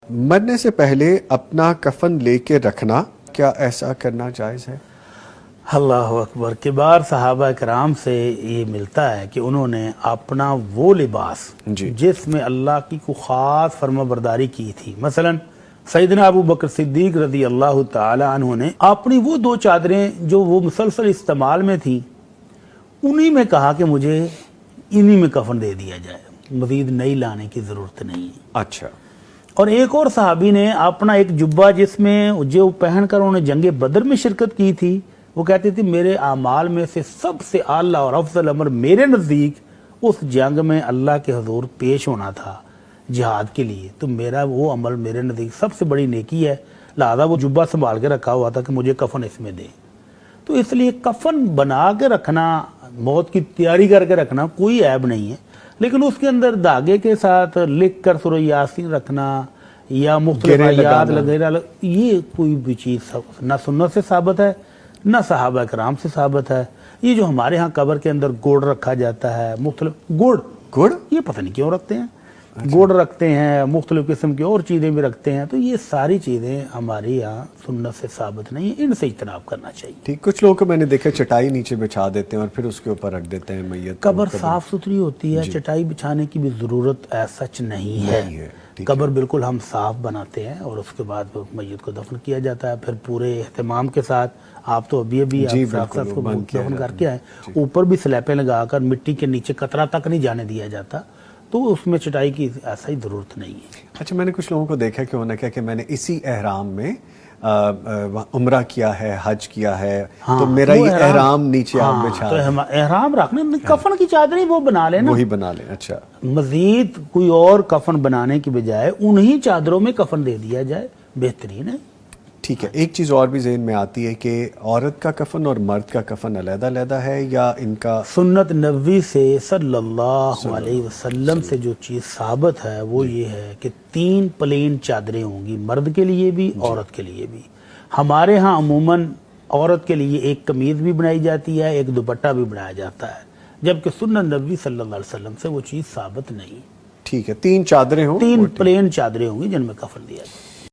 مرنے سے پہلے اپنا کفن لے کے رکھنا، کیا ایسا کرنا جائز ہے؟ اللہ اکبر. کبار صحابہ کرام سے یہ ملتا ہے کہ انہوں نے اپنا وہ لباس جس میں اللہ کی کو خاص فرما برداری کی تھی، مثلا سیدنا ابو بکر صدیق رضی اللہ تعالی عنہ نے اپنی وہ 2 چادریں جو وہ مسلسل استعمال میں تھی، انہی میں کہا کہ مجھے انہی میں کفن دے دیا جائے، مزید نئی لانے کی ضرورت نہیں ہے. اچھا. اور ایک اور صحابی نے اپنا ایک جبہ جس میں جو پہن کر انہوں نے جنگ بدر میں شرکت کی تھی، وہ کہتے تھے میرے اعمال میں سے سب سے اعلیٰ اور افضل عمل میرے نزدیک اس جنگ میں اللہ کے حضور پیش ہونا تھا جہاد کے لیے، تو میرا وہ عمل میرے نزدیک سب سے بڑی نیکی ہے، لہذا وہ جبہ سنبھال کے رکھا ہوا تھا کہ مجھے کفن اس میں دے. تو اس لیے کفن بنا کے رکھنا، موت کی تیاری کر کے رکھنا کوئی عیب نہیں ہے، لیکن اس کے اندر دھاگے کے ساتھ لکھ کر سورہ یاسین رکھنا یا مختلف آیات وغیرہ، یہ کوئی بھی چیز نہ سنت سے ثابت ہے نہ صحابہ کرام سے ثابت ہے. یہ جو ہمارے ہاں قبر کے اندر گڑ رکھا جاتا ہے، مختلف گڑ یہ پتہ نہیں کیوں رکھتے ہیں، گڑ رکھتے ہیں، مختلف قسم کی اور چیزیں بھی رکھتے ہیں، تو یہ ساری چیزیں ہمارے یہاں سنت سے ثابت نہیں ہیں، ان سے اجتناب کرنا چاہیے. ٹھیک. کچھ لوگوں کو میں نے دیکھا چٹائی نیچے بچھا دیتے ہیں اور پھر اس کے اوپر رکھ دیتے ہیں میت. قبر صاف ستھری ہوتی ہے، چٹائی بچھانے کی بھی ضرورت سچ نہیں ہے. قبر بالکل ہم صاف بناتے ہیں اور اس کے بعد میت کو دفن کیا جاتا ہے، پھر پورے اہتمام کے ساتھ. آپ تو ابھی آپ کو دفن کر کے آئے، اوپر بھی سلیپیں لگا کر مٹی کے نیچے قطرہ تک نہیں جانے دیا جاتا، تو اس میں چٹائی کی ایسا ہی ضرورت نہیں ہے. اچھا. میں نے کچھ لوگوں کو دیکھا کہ انہوں نے کہا کہ میں نے اسی احرام میں عمرہ کیا ہے، حج کیا ہے، تو میرا یہ احرام نیچے آپ بچھا تو احرام رکھنے کفن کی چادریں وہ بنا لینا، وہی بنا لیں. اچھا. مزید کوئی اور کفن بنانے کی بجائے انہی چادروں میں کفن دے دیا جائے، بہترین ہے. ٹھیک ہے. ایک چیز اور بھی ذہن میں آتی ہے کہ عورت کا کفن اور مرد کا کفن علیحدہ علیحدہ ہے یا ان کا؟ سنت نبوی سے صلی اللہ علیہ وسلم سے جو چیز ثابت ہے وہ یہ ہے کہ 3 پلین چادریں ہوں گی، مرد کے لیے بھی عورت کے لیے بھی. ہمارے ہاں عموماً عورت کے لیے ایک قمیض بھی بنائی جاتی ہے، ایک دوپٹہ بھی بنایا جاتا ہے، جبکہ سنت نبوی صلی اللہ علیہ وسلم سے وہ چیز ثابت نہیں. ٹھیک ہے. 3 چادریں ہوں، 3 پلین چادریں ہوں گی جن میں کفن دیا جائے.